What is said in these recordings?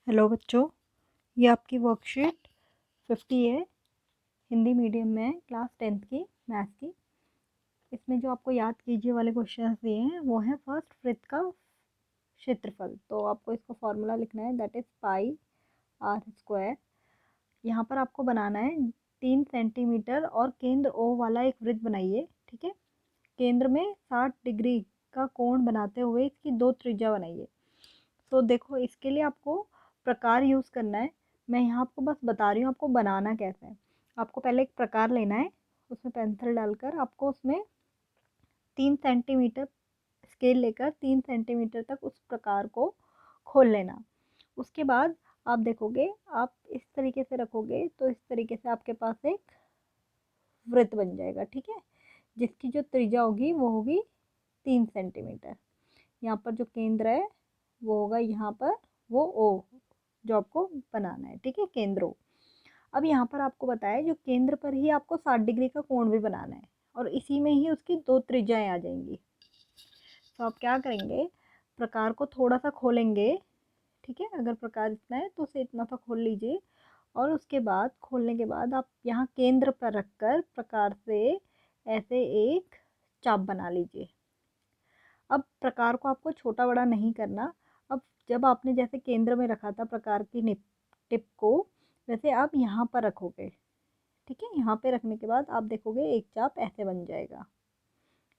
Hello बच्चों, ये आपकी वर्कशीट 50 है। हिंदी मीडियम में है, क्लास 10th की मैथ की। इसमें जो आपको याद कीजिए वाले क्वेश्चंस दिए हैं वो है फर्स्ट वृत्त का क्षेत्रफल। तो आपको इसका फॉर्मूला लिखना है, that is pi are square. यहाँ पर आपको बनाना है 3 सेंटीमीटर और केंद्र ओ वाला एक वृत्त बनाइए। ठीक है, केंद्र में 60 डिग्री का कोण बनाते हुए इसकी 2 त्रिज्या बनाइए। तो देखो, इसके लिए आपको प्रकार यूज़ करना है। मैं यहाँ आपको बस बता रही हूँ आपको बनाना कैसे है। आपको पहले एक प्रकार लेना है, उसमें पेंसिल डालकर आपको उसमें 3 सेंटीमीटर स्केल लेकर 3 सेंटीमीटर तक उस प्रकार को खोल लेना। उसके बाद आप देखोगे, आप इस तरीके से रखोगे तो इस तरीके से आपके पास एक वृत्त बन जाएगा। ठीक है, जिसकी जो त्रिज्या होगी वो होगी 3 सेंटीमीटर। यहाँ पर जो केंद्र है वो होगा यहाँ पर, वो ओ जो आपको बनाना है। ठीक है, केंद्र ओ। अब यहाँ पर आपको बताया जो केंद्र पर ही आपको 60 डिग्री का कोण भी बनाना है और इसी में ही उसकी 2 त्रिज्याएं आ जाएंगी। तो आप क्या करेंगे, प्रकार को थोड़ा सा खोलेंगे। ठीक है, अगर प्रकार इतना है तो उसे इतना सा खोल लीजिए और उसके बाद खोलने के बाद आप यहाँ केंद्र पर रखकर प्रकार से ऐसे एक चाप बना लीजिए। अब प्रकार को आपको छोटा बड़ा नहीं करना। अब जब आपने जैसे केंद्र में रखा था प्रकार की टिप को, वैसे आप यहाँ पर रखोगे। ठीक है, यहाँ पे रखने के बाद आप देखोगे एक चाप ऐसे बन जाएगा।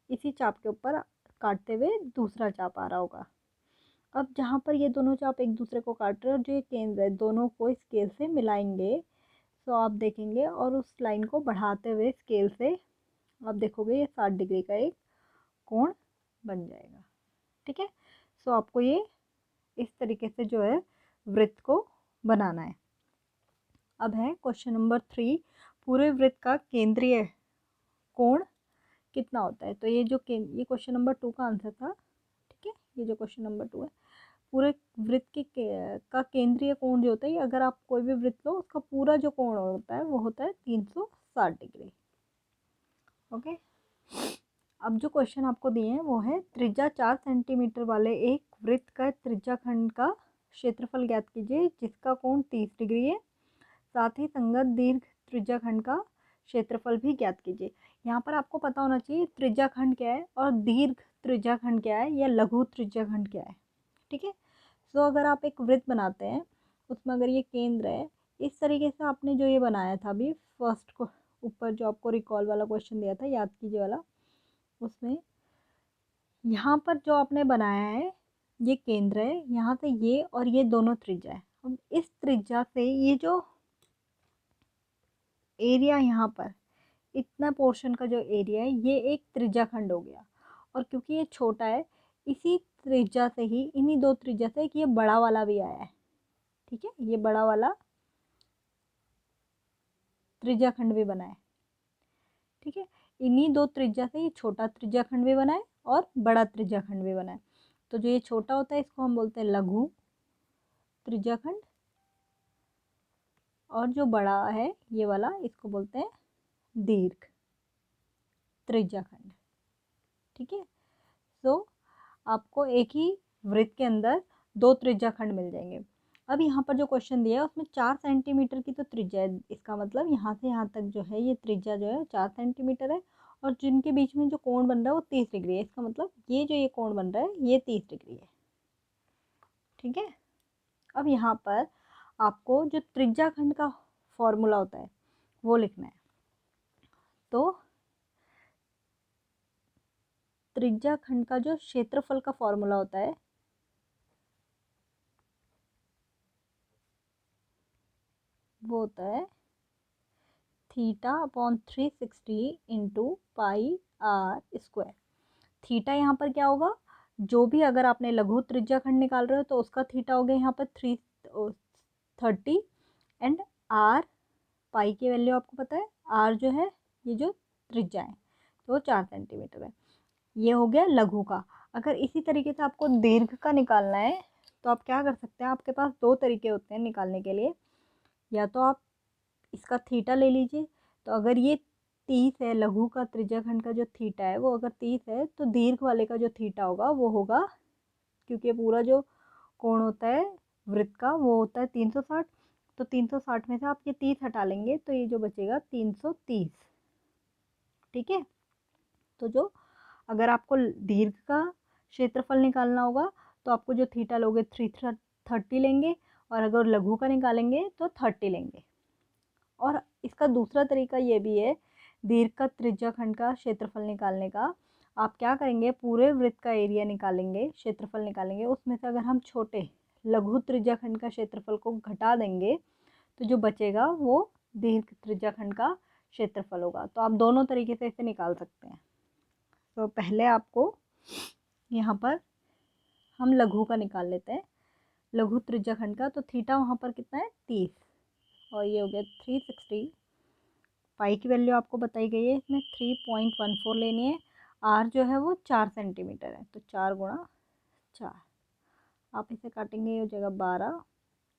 इसी चाप के ऊपर काटते हुए दूसरा चाप आ रहा होगा। अब जहाँ पर ये दोनों चाप एक दूसरे को काट रहे हैं और जो ये केंद्र है दोनों को स्केल से मिलाएंगे, तो आप देखेंगे और उस लाइन को बढ़ाते हुए स्केल से आप देखोगे ये 60 डिग्री का एक कोण बन जाएगा। ठीक है, सो आपको ये इस तरीके से जो है वृत्त को बनाना है। अब है क्वेश्चन नंबर 3, पूरे वृत्त का केंद्रीय कोण कितना होता है। तो ये क्वेश्चन नंबर 2 का आंसर था। ठीक है, ये जो क्वेश्चन नंबर 2 है, पूरे वृत्त का केंद्रीय कोण जो होता है, अगर आप कोई भी वृत्त लो उसका पूरा जो कोण होता है वो होता है 360 डिग्री। ओके, अब जो क्वेश्चन आपको दिए हैं वो है त्रिज्या 4 सेंटीमीटर वाले एक वृत्त का त्रिज्याखंड का क्षेत्रफल ज्ञात कीजिए जिसका कोण 30 डिग्री है। साथ ही संगत दीर्घ त्रिज्याखंड का क्षेत्रफल भी ज्ञात कीजिए। यहाँ पर आपको पता होना चाहिए त्रिज्याखंड क्या है और दीर्घ त्रिज्याखंड क्या है या लघु त्रिज्याखंड क्या है। ठीक है, सो अगर आप एक वृत्त बनाते हैं, उसमें अगर ये केंद्र है, इस तरीके से आपने जो ये बनाया था अभी फर्स्ट को ऊपर जो आपको रिकॉल वाला क्वेश्चन दिया था, याद कीजिए वाला, उसमें यहाँ पर जो आपने बनाया है ये केंद्र है, यहाँ से ये और ये दोनों त्रिज्या है। अब इस त्रिज्या से ये जो एरिया यहाँ पर इतना पोर्शन का जो एरिया है ये एक त्रिज्याखंड हो गया। और क्योंकि ये छोटा है, इसी त्रिज्या से ही, इन्हीं 2 त्रिज्या से एक ये बड़ा वाला भी आया है। ठीक है, ये बड़ा वाला त्रिज्याखंड भी बना है। ठीक है, इन्हीं 2 त्रिज्या से ये छोटा त्रिज्याखंड भी बना है और बड़ा त्रिज्याखंड भी बना है। तो जो ये छोटा होता है इसको हम बोलते हैं लघु त्रिज्याखंड, और जो बड़ा है ये वाला इसको बोलते हैं दीर्घ त्रिज्याखंड। ठीक है, सो आपको एक ही वृत्त के अंदर 2 त्रिज्याखंड मिल जाएंगे। अब यहाँ पर जो क्वेश्चन दिया है उसमें 4 सेंटीमीटर की तो त्रिज्या है, इसका मतलब यहाँ से यहाँ तक जो है ये त्रिज्या जो है 4 सेंटीमीटर है और जिनके बीच में जो कोण बन रहा है वो 30 डिग्री है। इसका मतलब ये जो ये कोण बन रहा है ये 30 डिग्री है। ठीक है, अब यहाँ पर आपको जो त्रिज्याखंड का फॉर्मूला होता है वो लिखना है। तो त्रिज्याखंड का जो क्षेत्रफल का फॉर्मूला होता है वो होता है θ/360 into pi are square. Theta यहाँ पर क्या होगा, जो भी अगर आपने लघु त्रिज्याखंड निकाल रहे हो तो उसका थीटा हो गया यहाँ पर 330 एंड आर, पाई की वैल्यू आपको पता है, आर जो है ये जो त्रिज्या है तो 4 सेंटीमीटर है। ये हो गया लघु का। अगर इसी तरीके से आपको दीर्घ का निकालना है तो आप क्या कर सकते हैं, आपके पास 2 तरीके होते हैं निकालने के लिए। या तो आप इसका थीटा ले लीजिए, तो अगर ये 30 है, लघु का त्रिज्याखंड का जो थीटा है वो अगर 30 है तो दीर्घ वाले का जो थीटा होगा वो होगा, क्योंकि पूरा जो कोण होता है वृत्त का वो होता है 360, तो 360 में से आप ये 30 हटा लेंगे तो ये जो बचेगा 330। ठीक है, तो जो अगर आपको दीर्घ का क्षेत्रफल निकालना होगा तो आपको जो थीटा लोगे 330 लेंगे, और अगर लघु का निकालेंगे तो 30 लेंगे। और इसका दूसरा तरीका ये भी है दीर्घ का त्रिज्याखंड का क्षेत्रफल निकालने का। आप क्या करेंगे, पूरे वृत्त का एरिया निकालेंगे, क्षेत्रफल निकालेंगे, उसमें से अगर हम छोटे लघु त्रिज्याखंड का क्षेत्रफल को घटा देंगे तो जो बचेगा वो दीर्घ त्रिज्याखंड का क्षेत्रफल होगा। तो आप दोनों तरीके से इसे निकाल सकते हैं। तो पहले आपको यहाँ पर हम लघु का निकाल लेते हैं, लघु त्रिज्याखंड का। तो थीटा वहाँ पर कितना है 30, और ये हो गया 360। पाई की वैल्यू आपको बताई गई है, इसमें 3.14 लेनी है। आर जो है वो 4 सेंटीमीटर है, तो 4 गुणा 4। आप इसे काटेंगे, ये हो जाएगा 12,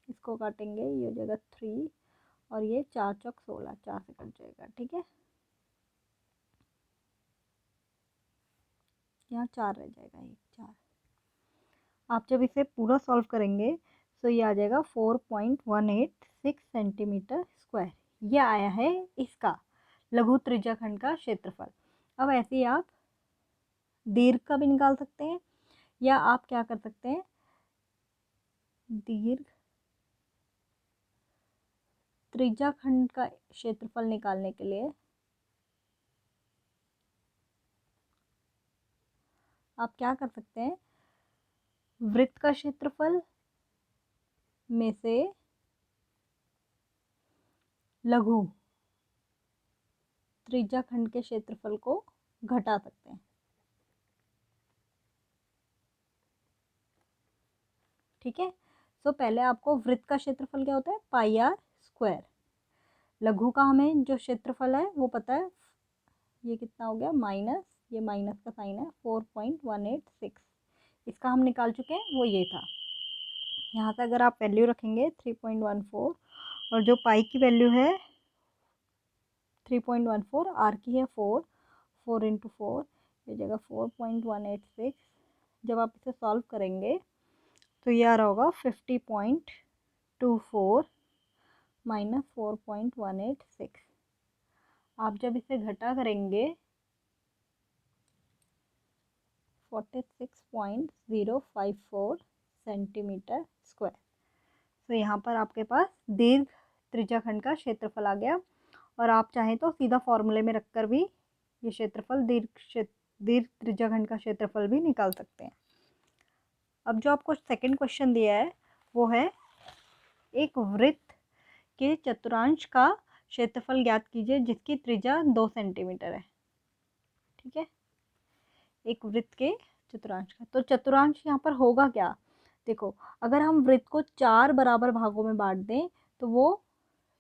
इसको काटेंगे ये हो जाएगा 3, और ये 4 चौक 16, 4 से कट जाएगा। ठीक है, यहाँ 4 रह जाएगा, ये 4। आप जब इसे पूरा सॉल्व करेंगे तो ये आ जाएगा 4.186 सेंटीमीटर स्क्वायर। ये आया है इसका लघु त्रिज्याखंड का क्षेत्रफल। अब ऐसे ही आप दीर्घ का भी निकाल सकते हैं, या आप क्या कर सकते हैं, दीर्घ त्रिज्याखंड का क्षेत्रफल निकालने के लिए आप क्या कर सकते हैं, वृत्त का क्षेत्रफल में से लघु त्रिज्याखंड के क्षेत्रफल को घटा सकते हैं। ठीक है, तो पहले आपको वृत्त का क्षेत्रफल क्या होता है, पाई आर स्क्वायर। लघु का हमें जो क्षेत्रफल है वो पता है, ये कितना हो गया माइनस, ये माइनस का साइन है, 4.186। इसका हम निकाल चुके हैं, वो ये था। यहाँ से अगर आप वैल्यू रखेंगे 3.14, और जो पाई की वैल्यू है 3.14, आर की है 4, 4 इंटू 4, ये जगह 4.186। जब आप इसे सॉल्व करेंगे तो ये आ रहा होगा 50.24 माइनस 4.186। आप जब इसे घटा करेंगे 46.054 सेंटीमीटर स्क्वायर। तो यहाँ पर आपके पास दीर्घ त्रिज्याखंड का क्षेत्रफल आ गया। और आप चाहें तो सीधा फॉर्मूले में रखकर भी ये क्षेत्रफल दीर्घ त्रिज्याखंड का क्षेत्रफल भी निकाल सकते हैं। अब जो आपको सेकंड क्वेश्चन दिया है वो है एक वृत्त के चतुर्थांश का क्षेत्रफल ज्ञात कीजिए जिसकी त्रिज्या 2 सेंटीमीटर है। ठीक है, एक वृत्त के चतुर्थांश का, तो चतुर्थांश यहाँ पर होगा क्या, देखो अगर हम वृत्त को 4 बराबर भागों में बांट दें तो वो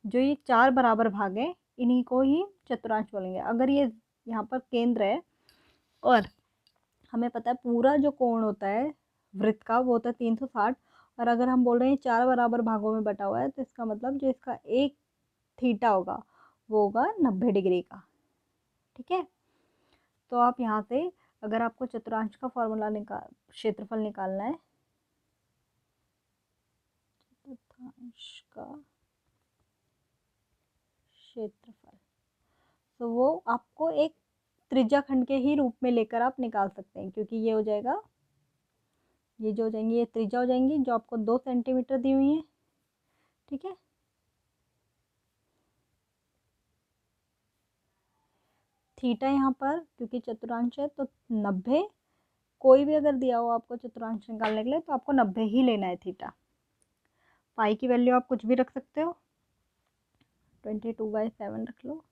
जो ये 4 बराबर भाग हैं इन्हीं को ही चतुर्थांश बोलेंगे। अगर ये यहाँ पर केंद्र है और हमें पता है पूरा जो कोण होता है वृत्त का वो होता है 360, और अगर हम बोल रहे हैं 4 बराबर भागों में बटा हुआ है तो इसका मतलब जो इसका एक थीटा होगा वो होगा 90 डिग्री का। ठीक है, तो आप यहाँ से अगर आपको चतुर्थांश का फॉर्मूला क्षेत्रफल निकालना है, चतुर्थांश का क्षेत्रफल, तो वो आपको एक त्रिज्याखंड के ही रूप में लेकर आप निकाल सकते हैं, क्योंकि ये हो जाएगा, ये जो हो जाएंगी ये त्रिज्या हो जाएंगी जो आपको 2 सेंटीमीटर दी हुई है। ठीक है, थीटा यहाँ पर क्योंकि चतुर्थांश है तो 90, कोई भी अगर दिया हो आपको चतुर्थांश निकालने के लिए तो आपको 90 ही लेना है थीटा। पाई की वैल्यू आप कुछ भी रख सकते हो, 22/7 रख लो।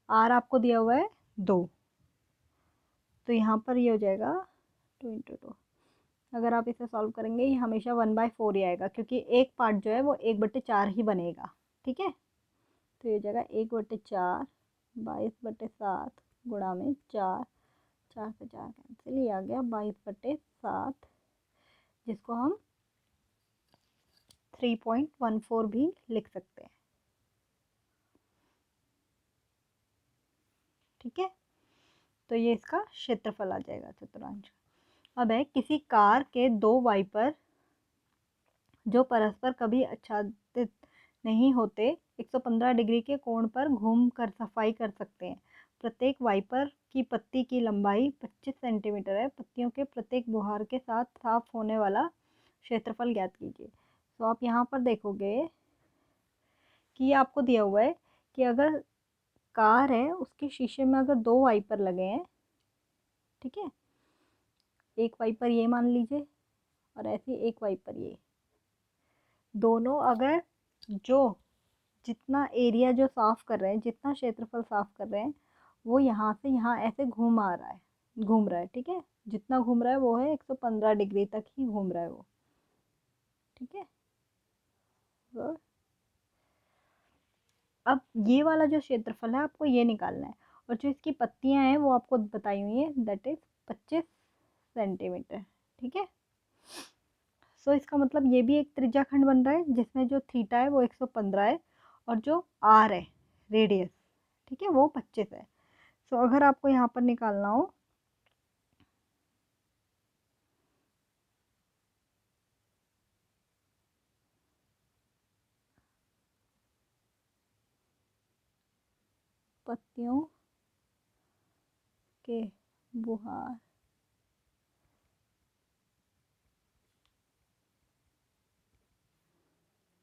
आर आपको दिया हुआ है 2, तो यहाँ पर ये हो जाएगा 2 इंटू 2। अगर आप इसे सॉल्व करेंगे ये हमेशा 1/4 ही आएगा, क्योंकि एक पार्ट जो है वो 1/4 ही बनेगा। ठीक है, तो ये जाएगा 1/4, 22/7 गुणा में 4, 4 से 4 कैंसिल, ये आ गया 22/7, जिसको हम 3.14 भी लिख सकते हैं। ठीक है, तो ये इसका क्षेत्रफल आ जाएगा चतुर्थांश। अब है किसी कार के 2 वाइपर जो परस्पर कभी आच्छादित नहीं होते 115 डिग्री के कोण पर घूम कर सफाई कर सकते हैं। प्रत्येक वाइपर की पत्ती की लंबाई 25 सेंटीमीटर है। पत्तियों के प्रत्येक बुहार के साथ साफ होने वाला क्षेत्रफल ज्ञात कीजिए। तो आप यहाँ पर देखोगे कि ये आपको दिया हुआ है कि अगर कार है उसके शीशे में अगर 2 वाइपर लगे हैं, ठीक है, एक वाइपर ये मान लीजिए और ऐसे एक वाइपर ये, दोनों अगर जो जितना एरिया जो साफ कर रहे हैं, जितना क्षेत्रफल साफ कर रहे हैं, वो यहाँ से यहाँ ऐसे घूम रहा है, ठीक है, जितना घूम रहा है वो है 115 डिग्री तक ही घूम रहा है वो, ठीक है। तो अब ये वाला जो क्षेत्रफल है आपको ये निकालना है, और जो इसकी पत्तियां हैं वो आपको बताई हुई है, दैट इज 25 सेंटीमीटर, ठीक है। सो इसका मतलब ये भी एक त्रिज्याखंड बन रहा है जिसमें जो थीटा है वो 115 है और जो आर है रेडियस, ठीक है, वो 25 है। सो अगर आपको यहाँ पर निकालना हो पत्तियों के बुहार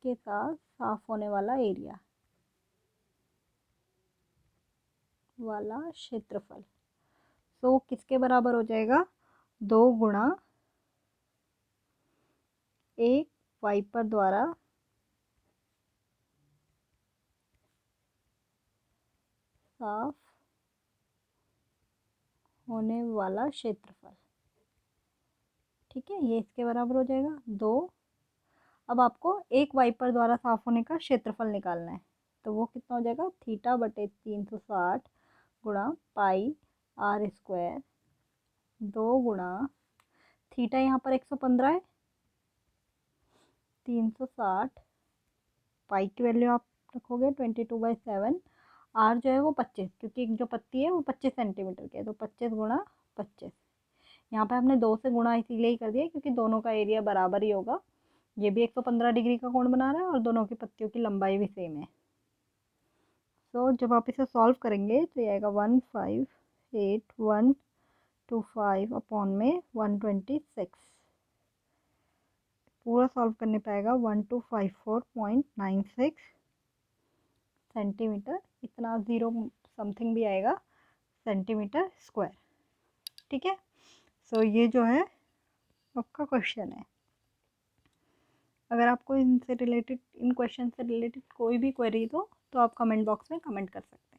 के साथ साफ होने वाला एरिया वाला क्षेत्रफल, तो किसके बराबर हो जाएगा, 2 गुणा एक वाइपर द्वारा साफ होने वाला क्षेत्रफल, ठीक है, ये इसके बराबर हो जाएगा 2। अब आपको एक वाइपर द्वारा साफ होने का क्षेत्रफल निकालना है, तो वो कितना हो जाएगा, थीटा बटे 360 गुणा पाई आर स्क्वायर, 2 गुणा थीटा यहाँ पर 115 है, 360 पाई की वैल्यू आप रखोगे 22/7, आर जो है वो 25, क्योंकि जो पत्ती है वो 25 सेंटीमीटर की है, तो 25 गुणा 25, यहाँ पे हमने 2 से गुणा इसीलिए ही कर दिया क्योंकि दोनों का एरिया बराबर ही होगा। ये भी 115 डिग्री का कोण बना रहा है और दोनों की पत्तियों की लंबाई भी सेम है। तो जब आप इसे सॉल्व करेंगे तो ये आएगा 158,125 अपॉन में 126, पूरा सॉल्व करने पाएगा 1254.96 सेंटीमीटर, इतना 0 समथिंग भी आएगा सेंटीमीटर स्क्वायर, ठीक है। सो ये जो है आपका क्वेश्चन है। अगर आपको इनसे रिलेटेड इन क्वेश्चन से रिलेटेड कोई भी क्वेरी हो तो आप कमेंट बॉक्स में कमेंट कर सकते हैं।